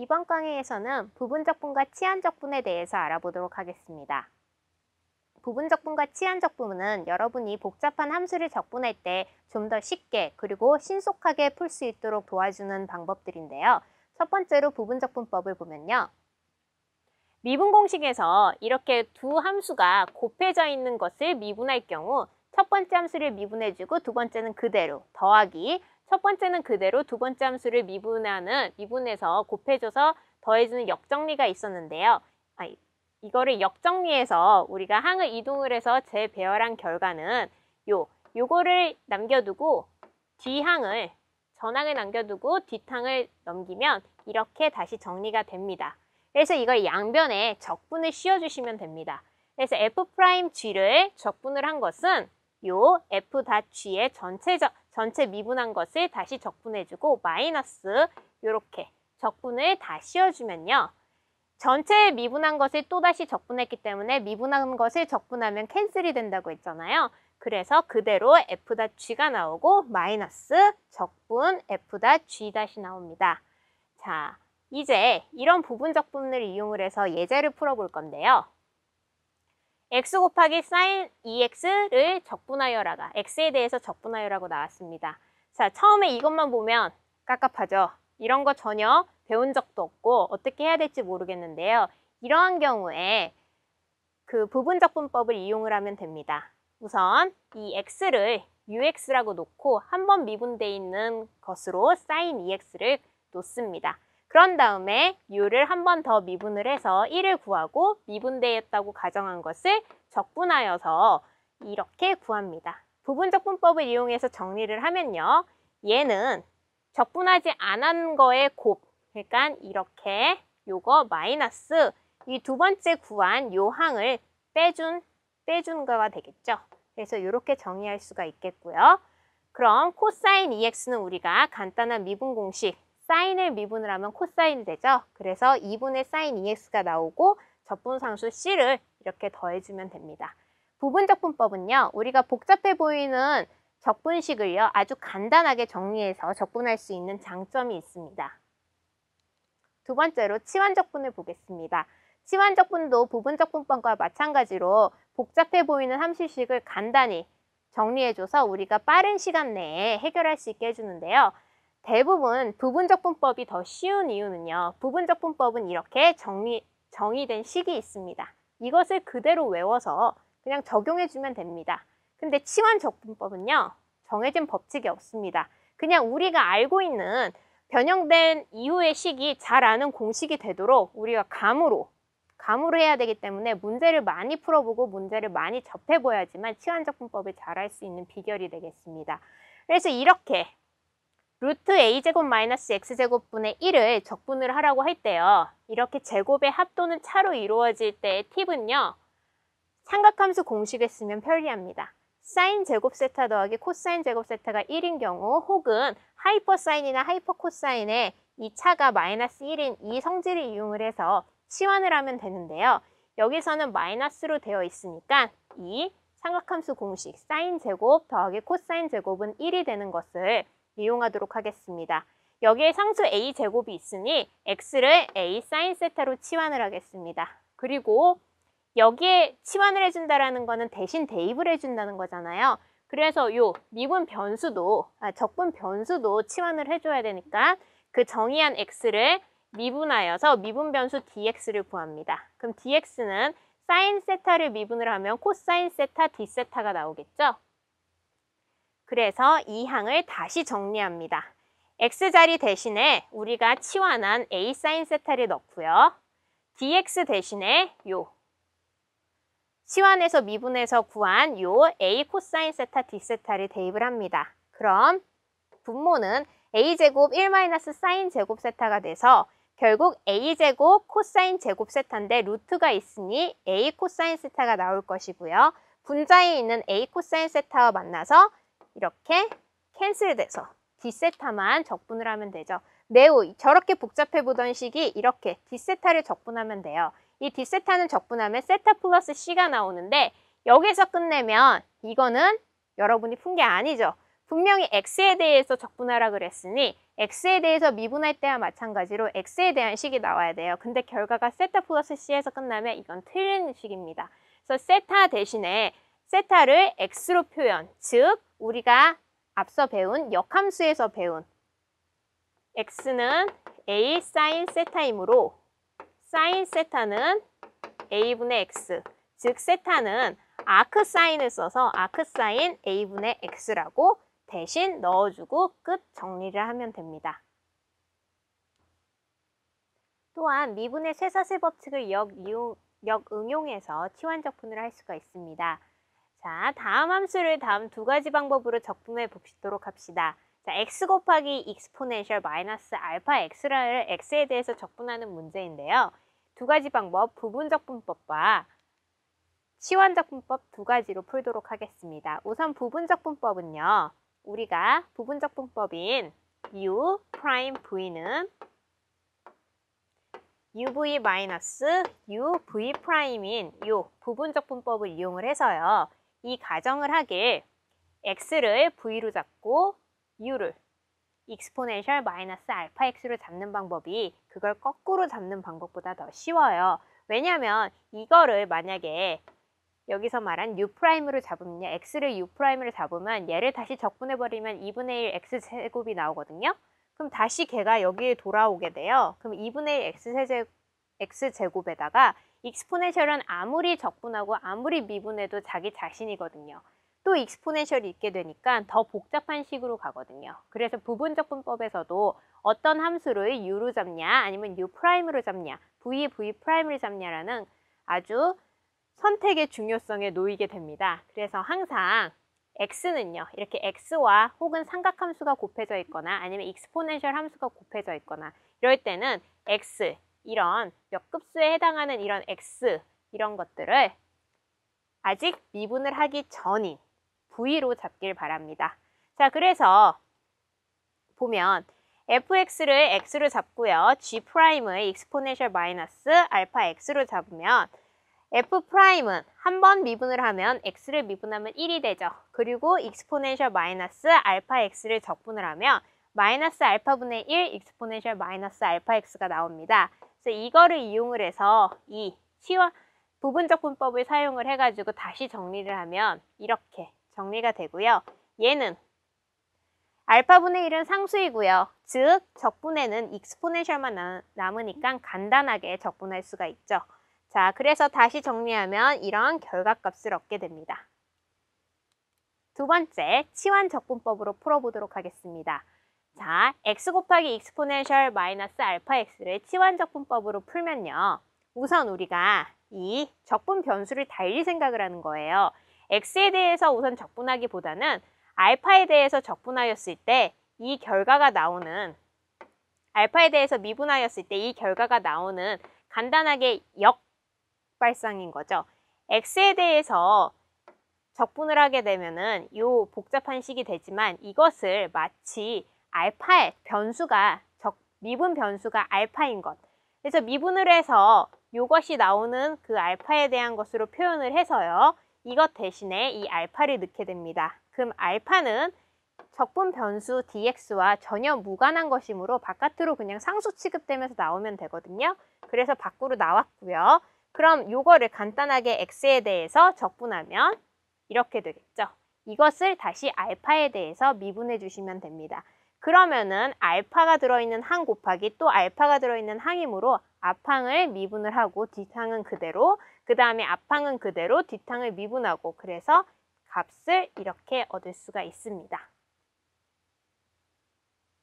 이번 강의에서는 부분적분과 치환적분에 대해서 알아보도록 하겠습니다. 부분적분과 치환적분은 여러분이 복잡한 함수를 적분할 때 좀 더 쉽게 그리고 신속하게 풀 수 있도록 도와주는 방법들인데요. 첫 번째로 부분적분법을 보면요. 미분 공식에서 이렇게 두 함수가 곱해져 있는 것을 미분할 경우 첫 번째 함수를 미분해주고 두 번째는 그대로 더하기, 첫 번째는 그대로 두 번째 함수를 미분해서 곱해줘서 더해주는 역정리가 있었는데요. 이거를 역정리해서 우리가 항을 이동을 해서 재배열한 결과는 요거를 남겨두고 뒤항을 전항을 남겨두고 뒷항을 넘기면 이렇게 다시 정리가 됩니다. 그래서 이걸 양변에 적분을 씌워주시면 됩니다. 그래서 F'G를 적분을 한 것은 요 F'G의 전체 미분한 것을 다시 적분해주고 마이너스 요렇게 적분을 다 씌워주면요. 전체 미분한 것을 또다시 적분했기 때문에 미분한 것을 적분하면 캔슬이 된다고 했잖아요. 그래서 그대로 F'G가 나오고 마이너스 적분 F'G 다시 나옵니다. 자, 이제 이런 부분적분을 이용을 해서 예제를 풀어볼 건데요. x 곱하기 sin 2x를 적분하여라가 x에 대해서 적분하여라고 나왔습니다. 자, 처음에 이것만 보면 깝깝하죠. 이런 거 전혀 배운 적도 없고 어떻게 해야 될지 모르겠는데요. 이러한 경우에 그 부분적분법을 이용을 하면 됩니다. 우선 이 x를 ux라고 놓고 한 번 미분되어 있는 것으로 sin 2x를 놓습니다. 그런 다음에 u를 한 번 더 미분을 해서 1을 구하고 미분되었다고 가정한 것을 적분하여서 이렇게 구합니다. 부분적분법을 이용해서 정리를 하면요. 얘는 적분하지 않은 거의 곱, 그러니까 이렇게 요거 마이너스 이 두 번째 구한 요 항을 빼준 거가 되겠죠. 그래서 이렇게 정의할 수가 있겠고요. 그럼 코사인 2x는 우리가 간단한 미분 공식 사인을 미분을 하면 코사인이 되죠. 그래서 2분의 사인 2x가 나오고 적분상수 c를 이렇게 더해주면 됩니다. 부분적분법은요. 우리가 복잡해 보이는 적분식을요. 아주 간단하게 정리해서 적분할 수 있는 장점이 있습니다. 두 번째로 치환적분을 보겠습니다. 치환적분도 부분적분법과 마찬가지로 복잡해 보이는 함수식을 간단히 정리해줘서 우리가 빠른 시간 내에 해결할 수 있게 해주는데요. 대부분 부분적분법이 더 쉬운 이유는요. 부분적분법은 이렇게 정의된 식이 있습니다. 이것을 그대로 외워서 그냥 적용해주면 됩니다. 근데 치환적분법은요. 정해진 법칙이 없습니다. 그냥 우리가 알고 있는 변형된 이후의 식이 잘 아는 공식이 되도록 우리가 감으로 해야 되기 때문에 문제를 많이 풀어보고 문제를 많이 접해봐야지만 치환적분법을 잘 할 수 있는 비결이 되겠습니다. 그래서 이렇게 루트 a제곱 마이너스 x제곱분의 1을 적분을 하라고 할 때요. 이렇게 제곱의 합 또는 차로 이루어질 때의 팁은요. 삼각함수 공식을 쓰면 편리합니다. 사인 제곱 세타 더하기 코사인 제곱 세타가 1인 경우 혹은 하이퍼사인이나 하이퍼코사인의 이 차가 마이너스 1인 이 성질을 이용을 해서 치환을 하면 되는데요. 여기서는 마이너스로 되어 있으니까 이 삼각함수 공식 사인 제곱 더하기 코사인 제곱은 1이 되는 것을 이용하도록 하겠습니다. 여기에 상수 a제곱이 있으니 x를 a 사인 세타로 치환을 하겠습니다. 그리고 여기에 치환을 해준다라는 거는 대신 대입을 해준다는 거잖아요. 그래서 요 미분 변수도, 적분 변수도 치환을 해줘야 되니까 그 정의한 x를 미분하여서 미분 변수 dx를 구합니다. 그럼 dx는 사인 세타를 미분을 하면 코사인 세타 d세타가 나오겠죠? 그래서 이 항을 다시 정리합니다. x자리 대신에 우리가 치환한 a 사인 세타를 넣고요. dx 대신에 요 치환해서 미분해서 구한 요 a 코사인 세타 d세타를 대입을 합니다. 그럼 분모는 a제곱 1-사인 제곱 세타가 돼서 결국 a제곱 코사인 제곱 세타인데 루트가 있으니 a 코사인 세타가 나올 것이고요. 분자에 있는 a 코사인 세타와 만나서 이렇게 캔슬돼서 d세타만 적분을 하면 되죠. 매우 저렇게 복잡해 보던 식이 이렇게 d세타를 적분하면 돼요. 이 d세타는 적분하면 세타 플러스 c가 나오는데 여기서 끝내면 이거는 여러분이 푼 게 아니죠. 분명히 x에 대해서 적분하라 그랬으니 x에 대해서 미분할 때와 마찬가지로 x에 대한 식이 나와야 돼요. 근데 결과가 세타 플러스 c에서 끝나면 이건 틀린 식입니다. 그래서 세타 대신에 세타를 x로 표현, 즉 우리가 앞서 배운 역함수에서 배운 x는 a 사인 세타이므로 사인 세타는 a분의 x, 즉 세타는 아크 사인을 써서 아크 사인 a분의 x라고 대신 넣어주고 끝 정리를 하면 됩니다. 또한 미분의 쇠사슬 법칙을 역응용해서 치환적분을 할 수가 있습니다. 자, 다음 함수를 다음 두 가지 방법으로 적분해 보시도록 합시다. 자, x 곱하기 익스포넨셜 마이너스 알파 x를 x에 대해서 적분하는 문제인데요. 두 가지 방법, 부분적분법과 치환적분법 두 가지로 풀도록 하겠습니다. 우선 부분적분법은요. 우리가 부분적분법인 u 프라임 v는 uv 마이너스 uv 프라임인 이 부분적분법을 이용을 해서요. 이 가정을 하길 x를 v로 잡고 u를 익스포넨셜 마이너스 알파 x로 잡는 방법이 그걸 거꾸로 잡는 방법보다 더 쉬워요. 왜냐하면 이거를 만약에 여기서 말한 u'으로 잡으면요. x를 u'으로 잡으면 얘를 다시 적분해버리면 2분의 1 x제곱이 나오거든요. 그럼 다시 걔가 여기에 돌아오게 돼요. 그럼 2분의 1 x제곱에다가 익스포넨셜은 아무리 적분하고 아무리 미분해도 자기 자신이거든요. 또 익스포넨셜이 있게 되니까 더 복잡한 식으로 가거든요. 그래서 부분적분법에서도 어떤 함수를 u로 잡냐 아니면 u'으로 잡냐 v'를 잡냐라는 아주 선택의 중요성에 놓이게 됩니다. 그래서 항상 x는요. 이렇게 x와 혹은 삼각함수가 곱해져 있거나 아니면 익스포넨셜 함수가 곱해져 있거나 이럴 때는 x, 이런 몇 급수에 해당하는 이런 x, 이런 것들을 아직 미분을 하기 전인 v로 잡길 바랍니다. 자, 그래서 보면 fx를 x로 잡고요. g'을 익스포넨셜 마이너스 알파 x로 잡으면 f'은 한 번 미분을 하면 x를 미분하면 1이 되죠. 그리고 익스포넨셜 마이너스 알파 x를 적분을 하면 마이너스 알파분의 1 익스포넨셜 마이너스 알파 x가 나옵니다. 그래서 이거를 이용을 해서 이 부분적분법을 사용을 해가지고 다시 정리를 하면 이렇게 정리가 되고요. 얘는 알파분의 1은 상수이고요. 즉 적분에는 익스포넨셜만 남으니까 간단하게 적분할 수가 있죠. 자, 그래서 다시 정리하면 이런 결과값을 얻게 됩니다. 두 번째, 치환적분법으로 풀어보도록 하겠습니다. 자, x 곱하기 익스포넨셜 마이너스 알파 x를 치환적분법으로 풀면요. 우선 우리가 이 적분 변수를 달리 생각을 하는 거예요. x에 대해서 우선 적분하기보다는 알파에 대해서 적분하였을 때 이 결과가 나오는 알파에 대해서 미분하였을 때 이 결과가 나오는 간단하게 역발상인 거죠. x에 대해서 적분을 하게 되면은 요 복잡한 식이 되지만 이것을 마치 알파의 변수가 미분 변수가 알파인 것. 그래서 미분을 해서 요것이 나오는 그 알파에 대한 것으로 표현을 해서요. 이것 대신에 이 알파를 넣게 됩니다. 그럼 알파는 적분 변수 dx와 전혀 무관한 것이므로 바깥으로 그냥 상수 취급되면서 나오면 되거든요. 그래서 밖으로 나왔고요. 그럼 요거를 간단하게 x에 대해서 적분하면 이렇게 되겠죠. 이것을 다시 알파에 대해서 미분해 주시면 됩니다. 그러면은 알파가 들어있는 항 곱하기 또 알파가 들어있는 항이므로 앞항을 미분을 하고 뒷항은 그대로, 그 다음에 앞항은 그대로 뒷항을 미분하고 그래서 값을 이렇게 얻을 수가 있습니다.